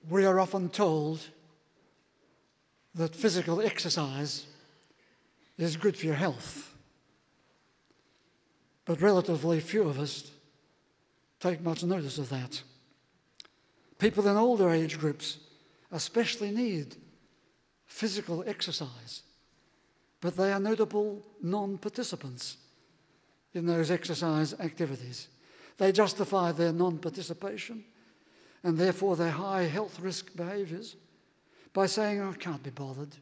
We are often told that physical exercise is good for your health, but relatively few of us take much notice of that. People in older age groups especially need physical exercise, but they are notable non-participants in those exercise activities. They justify their non-participation and therefore their high health risk behaviours by saying, "Oh, I can't be bothered.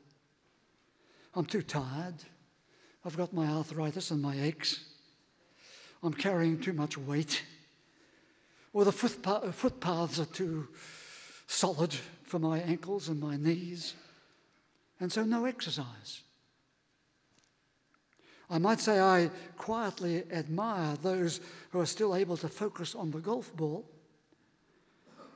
I'm too tired. I've got my arthritis and my aches. I'm carrying too much weight. Or the footpaths are too solid for my ankles and my knees. And so no exercise." I might say I quietly admire those who are still able to focus on the golf ball,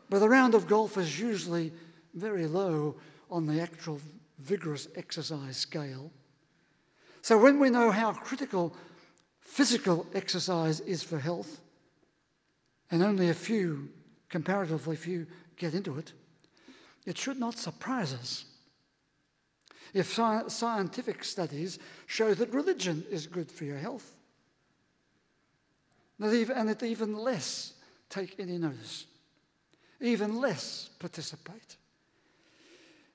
but a round of golf is usually very low on the actual vigorous exercise scale. So when we know how critical physical exercise is for health, and only a few, comparatively few, get into it, it should not surprise us if scientific studies show that religion is good for your health, and it even less take any notice, even less participate.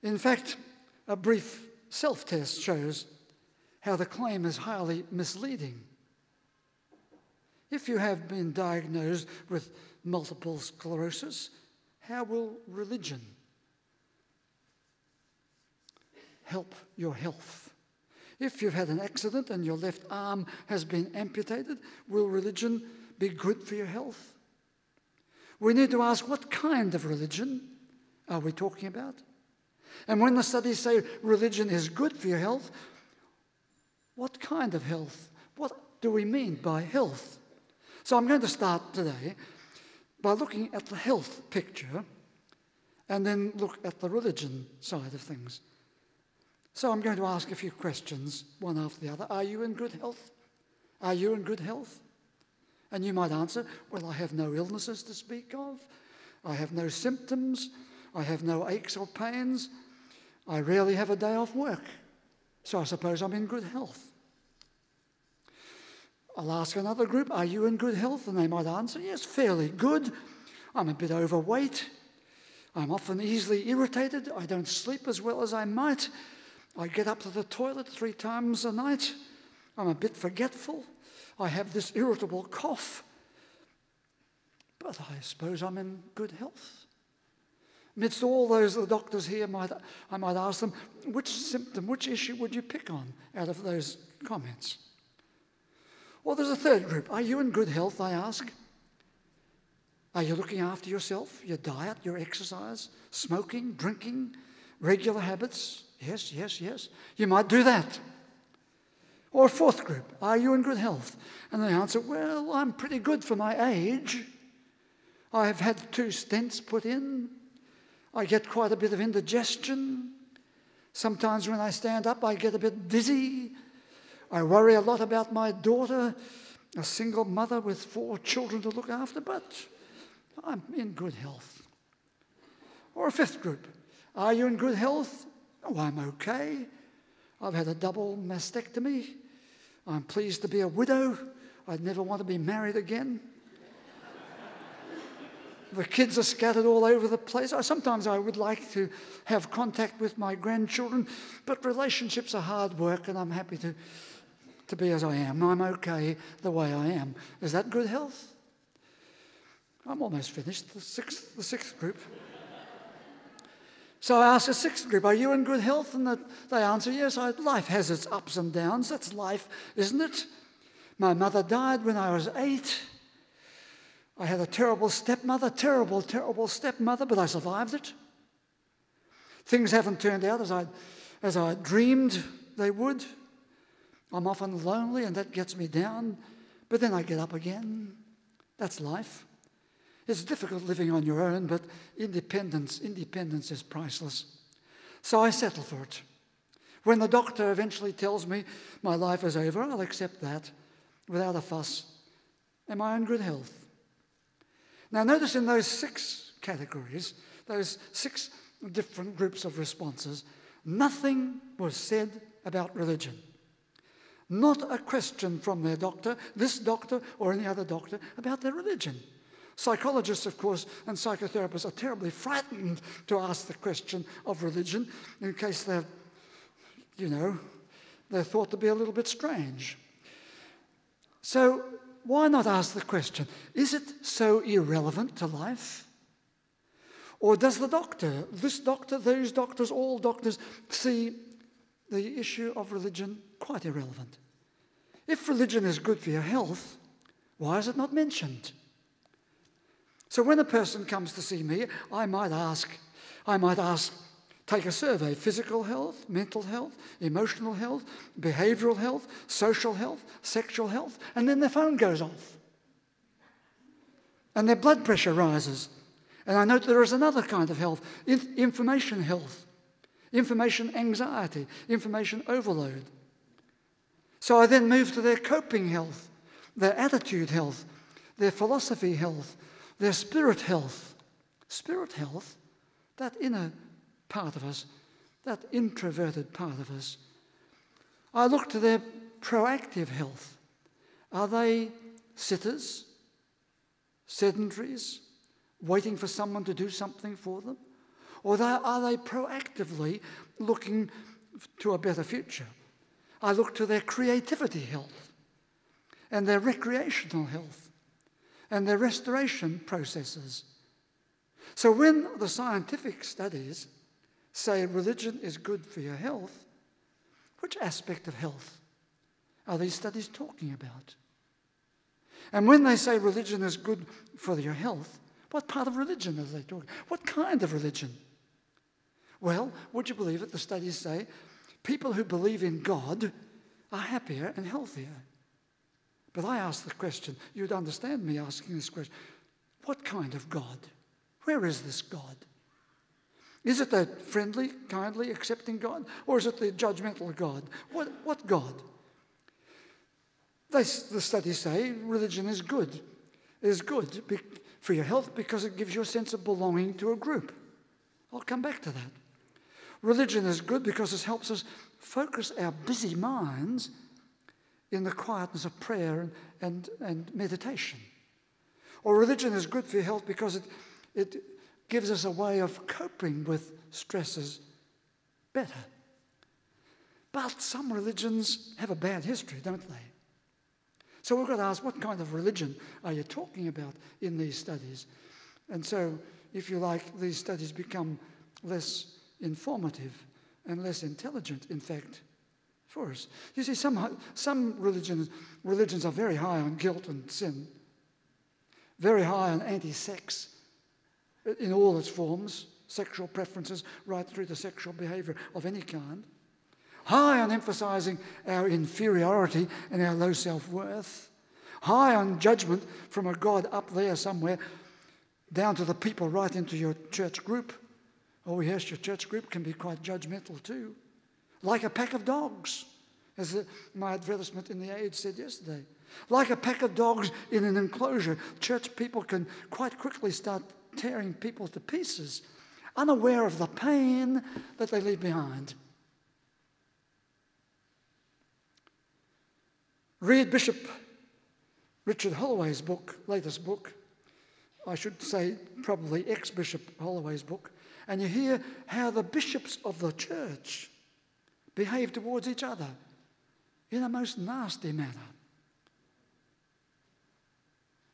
In fact, a brief self-test shows how the claim is highly misleading. If you have been diagnosed with multiple sclerosis, how will religion help your health? If you've had an accident and your left arm has been amputated, will religion be good for your health? We need to ask, what kind of religion are we talking about? And when the studies say religion is good for your health, what kind of health? What do we mean by health? So I'm going to start today by looking at the health picture and then look at the religion side of things. So I'm going to ask a few questions, one after the other. Are you in good health? Are you in good health? And you might answer, well, I have no illnesses to speak of. I have no symptoms. I have no aches or pains. I rarely have a day off work. So I suppose I'm in good health. I'll ask another group, are you in good health? And they might answer, yes, fairly good. I'm a bit overweight. I'm often easily irritated. I don't sleep as well as I might. I get up to the toilet 3 times a night. I'm a bit forgetful. I have this irritable cough. But I suppose I'm in good health. Amidst all those, the doctors here, I might ask them, which symptom, which issue would you pick on out of those comments? Well, there's a third group. Are you in good health, I ask? Are you looking after yourself, your diet, your exercise, smoking, drinking, regular habits? Yes, yes, yes. You might do that. Or a fourth group. Are you in good health? And they answer, well, I'm pretty good for my age. I have had 2 stents put in. I get quite a bit of indigestion. Sometimes when I stand up, I get a bit dizzy. I worry a lot about my daughter, a single mother with 4 children to look after, but I'm in good health. Or a fifth group. Are you in good health? Oh, I'm okay. I've had a double mastectomy. I'm pleased to be a widow. I'd never want to be married again. The kids are scattered all over the place. Sometimes I would like to have contact with my grandchildren, but relationships are hard work, and I'm happy to be as I am. I'm okay the way I am. Is that good health? I'm almost finished, the sixth group. So I ask the sixth group, are you in good health? And they answer, yes, life has its ups and downs. That's life, isn't it? My mother died when I was 8. I had a terrible stepmother, terrible stepmother, but I survived it. Things haven't turned out as I dreamed they would. I'm often lonely, and that gets me down, but then I get up again. That's life. It's difficult living on your own, but independence is priceless. So I settle for it. When the doctor eventually tells me my life is over, I'll accept that without a fuss. Am I in good health? Now notice in those 6 categories, those 6 different groups of responses, nothing was said about religion. Not a question from their doctor, this doctor or any other doctor, about their religion. Psychologists, of course, and psychotherapists are terribly frightened to ask the question of religion in case they're thought to be a little bit strange. So why not ask the question, is it so irrelevant to life? Or does the doctor, this doctor, those doctors, all doctors, see the issue of religion quite irrelevant? If religion is good for your health, why is it not mentioned? So when a person comes to see me, I might ask, take a survey: physical health, mental health, emotional health, behavioral health, social health, sexual health, and then their phone goes off. And their blood pressure rises. And I note there is another kind of health, information health, information anxiety, information overload. So I then move to their coping health, their attitude health, their philosophy health, their spirit health. Spirit health, that inner part of us, that introverted part of us. I look to their proactive health. Are they sitters, sedentaries, waiting for someone to do something for them? Or are they proactively looking to a better future? I look to their creativity health and their recreational health and their restoration processes. So when the scientific studies say religion is good for your health, which aspect of health are these studies talking about? And when they say religion is good for your health, what part of religion are they talking? What kind of religion? Well, would you believe it? The studies say people who believe in God are happier and healthier. But I ask the question, you'd understand me asking this question, what kind of God? Where is this God? Is it a friendly, kindly, accepting God? Or is it the judgmental God? What God? The studies say religion is good. It is good for your health because it gives you a sense of belonging to a group. I'll come back to that. Religion is good because it helps us focus our busy minds in the quietness of prayer and meditation. Or religion is good for your health because it gives us a way of coping with stresses better. But some religions have a bad history, don't they? So we've got to ask, what kind of religion are you talking about in these studies? And so, if you like, these studies become less informative and less intelligent, in fact, for us. You see, some religions are very high on guilt and sin, very high on anti-sex in all its forms, sexual preferences right through to sexual behavior of any kind, high on emphasizing our inferiority and our low self-worth, high on judgment from a God up there somewhere, down to the people right into your church group. Oh yes, your church group can be quite judgmental too. Like a pack of dogs, as my advertisement in the Age said yesterday. Like a pack of dogs in an enclosure, church people can quite quickly start tearing people to pieces, unaware of the pain that they leave behind. Read Bishop Richard Holloway's book, latest book, I should say probably ex-Bishop Holloway's book, and you hear how the bishops of the church behave towards each other in a most nasty manner.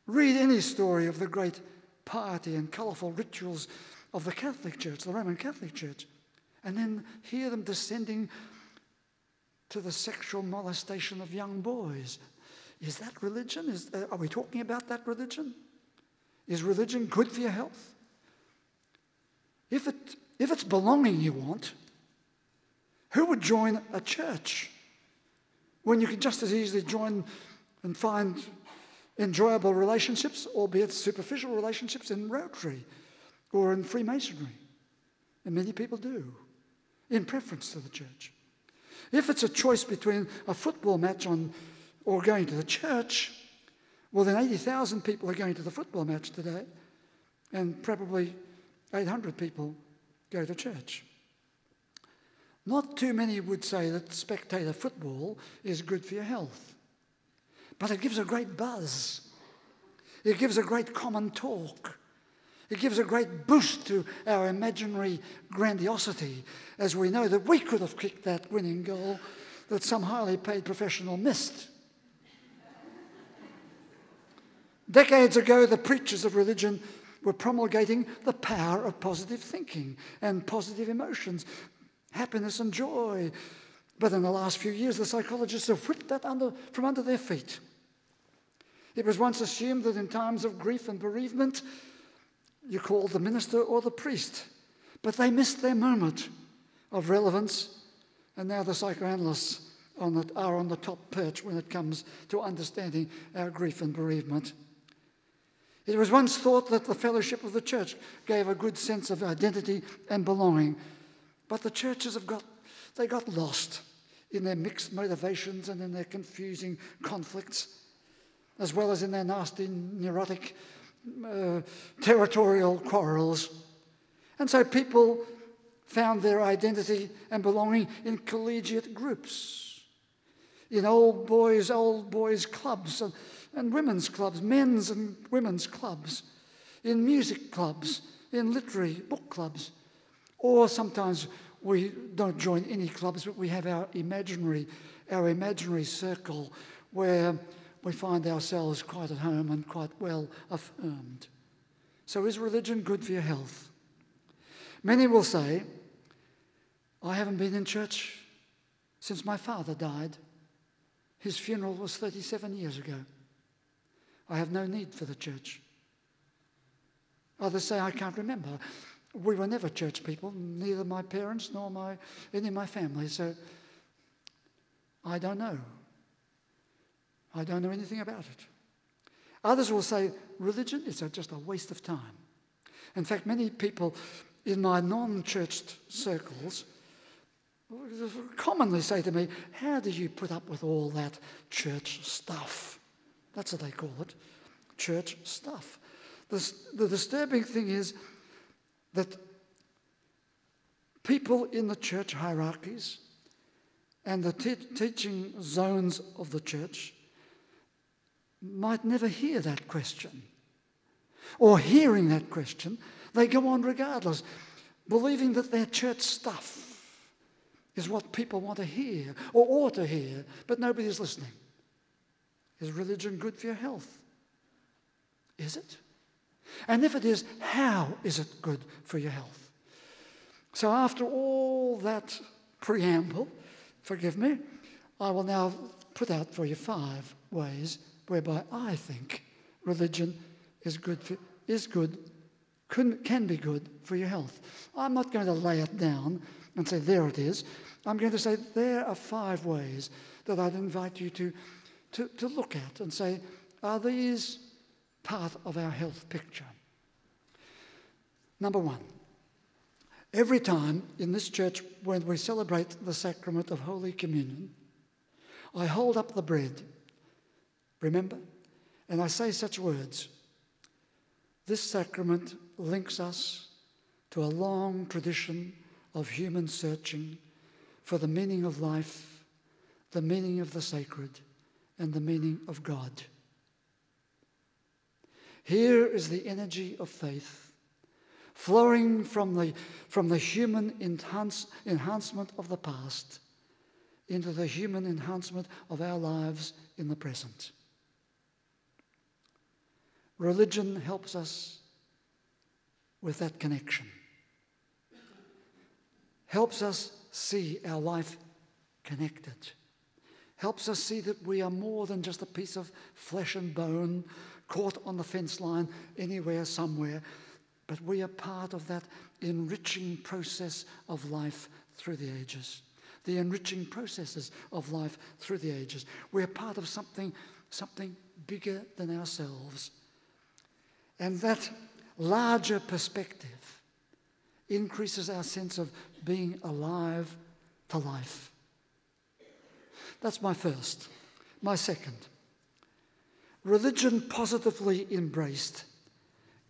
Read any story of the great piety and colourful rituals of the Catholic Church, the Roman Catholic Church, and then hear them descending to the sexual molestation of young boys. Is that religion? Are we talking about that religion? Is religion good for your health? If it's belonging you want, who would join a church when you can just as easily join and find enjoyable relationships, albeit superficial relationships, in Rotary or in Freemasonry? And many people do, in preference to the church. If it's a choice between a football match or going to the church, well then 80,000 people are going to the football match today, and probably 800 people go to church. Not too many would say that spectator football is good for your health. But it gives a great buzz. It gives a great common talk. It gives a great boost to our imaginary grandiosity, as we know that we could have kicked that winning goal that some highly paid professional missed. Decades ago, the preachers of religion were promulgating the power of positive thinking and positive emotions, happiness and joy. But in the last few years, the psychologists have whipped that from under their feet. It was once assumed that in times of grief and bereavement, you called the minister or the priest. But they missed their moment of relevance, and now the psychoanalysts are on the top perch when it comes to understanding our grief and bereavement. It was once thought that the fellowship of the church gave a good sense of identity and belonging, but the churches got lost in their mixed motivations and in their confusing conflicts, as well as in their nasty, neurotic, territorial quarrels. And so people found their identity and belonging in collegiate groups, in old boys clubs and women's clubs, men's and women's clubs, in music clubs, in literary book clubs. Or sometimes we don't join any clubs, but we have our imaginary circle where we find ourselves quite at home and quite well affirmed. So is religion good for your health? Many will say, I haven't been in church since my father died. His funeral was 37 years ago. I have no need for the church. Others say, I can't remember. We were never church people, neither my parents nor any of my family, so I don't know. I don't know anything about it. Others will say, religion is just a waste of time. In fact, many people in my non-church circles commonly say to me, how do you put up with all that church stuff? That's what they call it, church stuff. The disturbing thing is that people in the church hierarchies and the teaching zones of the church might never hear that question. Or hearing that question, they go on regardless, believing that their church stuff is what people want to hear or ought to hear, but nobody's listening. Is religion good for your health? Is it? And if it is, how is it good for your health? So after all that preamble, forgive me, I will now put out for you 5 ways whereby I think religion can be good for your health. I'm not going to lay it down and say, there it is. I'm going to say there are 5 ways that I'd invite you to look at and say, are these part of our health picture? Number 1, every time in this church when we celebrate the sacrament of Holy Communion, I hold up the bread, remember, and I say such words. This sacrament links us to a long tradition of human searching for the meaning of life, the meaning of the sacred, and the meaning of God. Here is the energy of faith flowing from the human enhancement of the past into the human enhancement of our lives in the present. Religion helps us with that connection, helps us see our life connected, helps us see that we are more than just a piece of flesh and bone caught on the fence line anywhere, somewhere, but we are part of that enriching process of life through the ages, the enriching processes of life through the ages. We're part of something bigger than ourselves. And that larger perspective increases our sense of being alive to life. That's my first. My second, religion positively embraced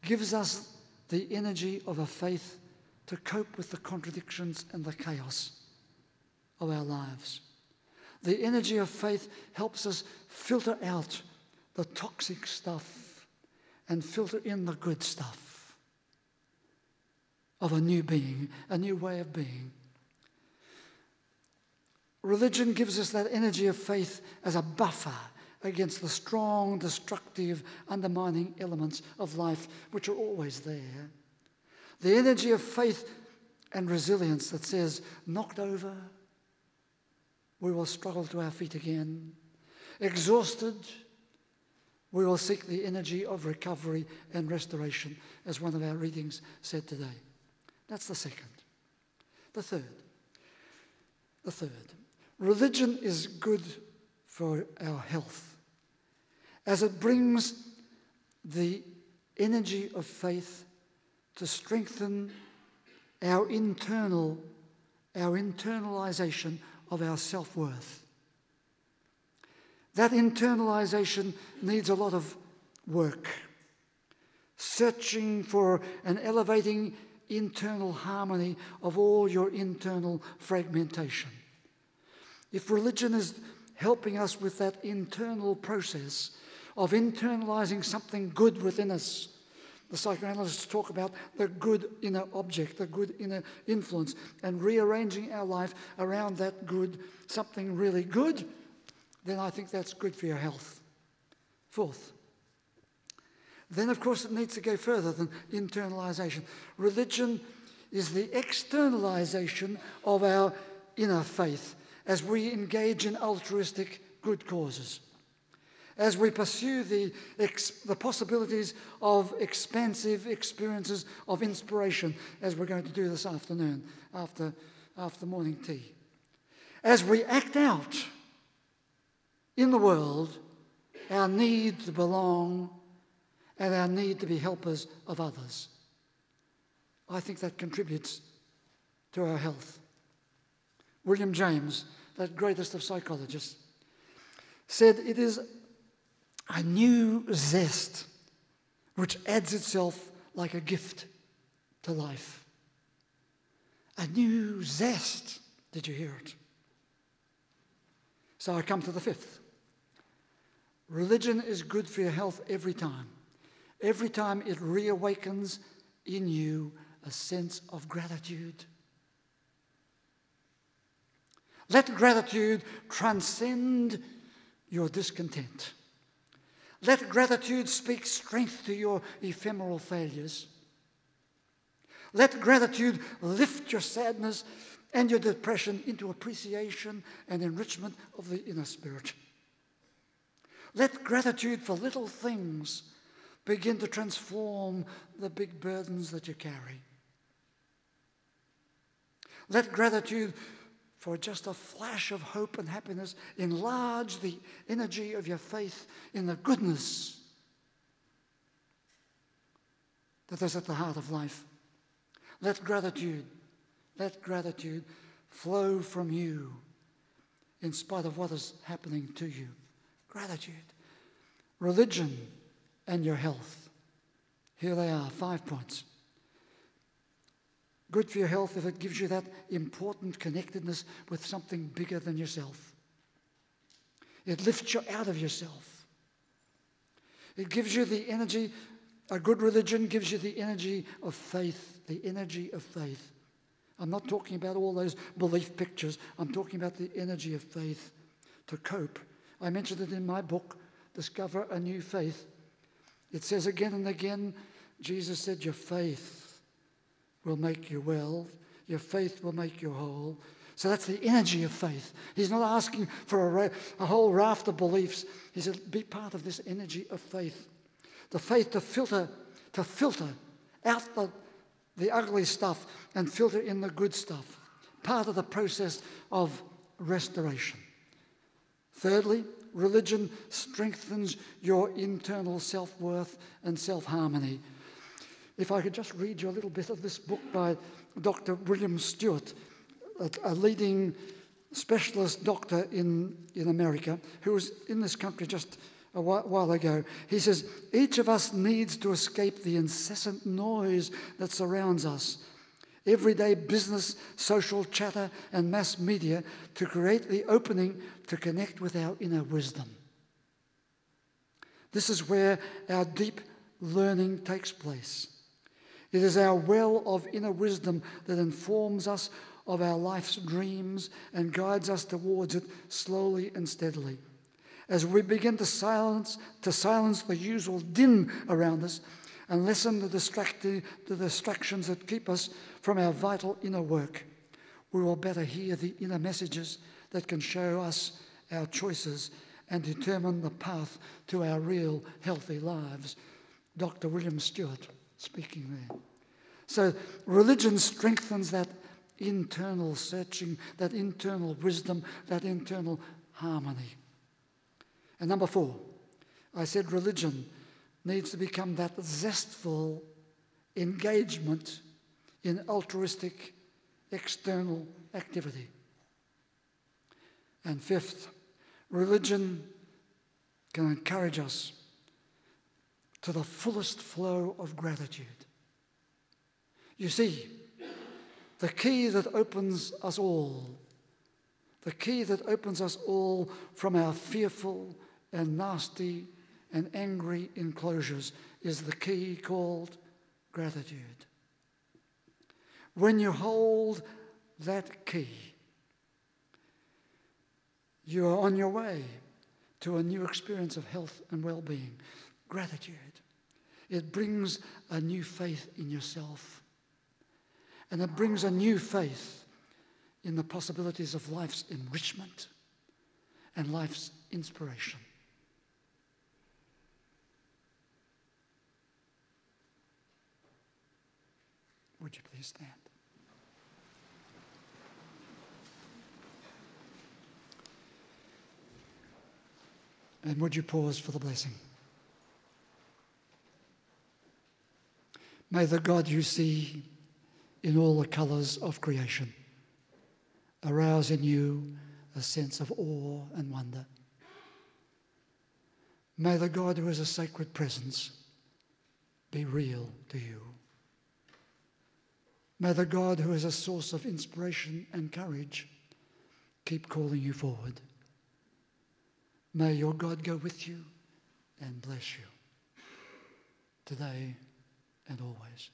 gives us the energy of a faith to cope with the contradictions and the chaos of our lives. The energy of faith helps us filter out the toxic stuff and filter in the good stuff of a new being, a new way of being. Religion gives us that energy of faith as a buffer against the strong, destructive, undermining elements of life which are always there. The energy of faith and resilience that says, knocked over, we will struggle to our feet again. Exhausted, we will seek the energy of recovery and restoration, as one of our readings said today. That's the second. The third. Religion is good for our health, as it brings the energy of faith to strengthen our internalization of our self-worth. That internalization needs a lot of work, searching for an elevating internal harmony of all your internal fragmentation. If religion is helping us with that internal process of internalizing something good within us, the psychoanalysts talk about the good inner object, the good inner influence, and rearranging our life around that good, something really good, then I think that's good for your health. Fourth, then of course it needs to go further than internalization. Religion is the externalization of our inner faith as we engage in altruistic good causes, as we pursue the possibilities of expansive experiences of inspiration, as we're going to do this afternoon after morning tea, as we act out in the world our need to belong and our need to be helpers of others. I think that contributes to our health. William James, that greatest of psychologists, said it is a new zest which adds itself like a gift to life. A new zest. Did you hear it? So I come to the fifth. Religion is good for your health every time. Every time it reawakens in you a sense of gratitude. Let gratitude transcend your discontent. Let gratitude speak strength to your ephemeral failures. Let gratitude lift your sadness and your depression into appreciation and enrichment of the inner spirit. Let gratitude for little things begin to transform the big burdens that you carry. Let gratitude for just a flash of hope and happiness enlarge the energy of your faith in the goodness that is at the heart of life. Let gratitude flow from you in spite of what is happening to you. Gratitude. Religion and your health. Here they are, 5 points. Good for your health if it gives you that important connectedness with something bigger than yourself. It lifts you out of yourself. It gives you the energy, a good religion gives you the energy of faith, the energy of faith. I'm not talking about all those belief pictures. I'm talking about the energy of faith to cope. I mentioned it in my book, Discover a New Faith. It says again and again, Jesus said, your faith will make you well. Your faith will make you whole. So that's the energy of faith. He's not asking for a whole raft of beliefs. He said, be part of this energy of faith. The faith to filter out the ugly stuff and filter in the good stuff. Part of the process of restoration. Thirdly, religion strengthens your internal self-worth and self-harmony. If I could just read you a little bit of this book by Dr. William Stewart, a leading specialist doctor in America, who was in this country just a while ago. He says, each of us needs to escape the incessant noise that surrounds us, everyday business, social chatter, and mass media, to create the opening to connect with our inner wisdom. This is where our deep learning takes place. It is our well of inner wisdom that informs us of our life's dreams and guides us towards it slowly and steadily. As we begin to silence the usual din around us and lessen the distractions that keep us from our vital inner work, we will better hear the inner messages that can show us our choices and determine the path to our real healthy lives. Dr. William Stewart speaking there. So religion strengthens that internal searching, that internal wisdom, that internal harmony. And number 4, I said religion needs to become that zestful engagement in altruistic external activity. And 5th, religion can encourage us to the fullest flow of gratitude. You see, the key that opens us all from our fearful and nasty and angry enclosures is the key called gratitude. When you hold that key, you are on your way to a new experience of health and well-being. Gratitude. It brings a new faith in yourself. And it brings a new faith in the possibilities of life's enrichment and life's inspiration. Would you please stand? And would you pause for the blessing? May the God you see in all the colours of creation arouse in you a sense of awe and wonder. May the God who is a sacred presence be real to you. May the God who is a source of inspiration and courage keep calling you forward. May your God go with you and bless you today and always.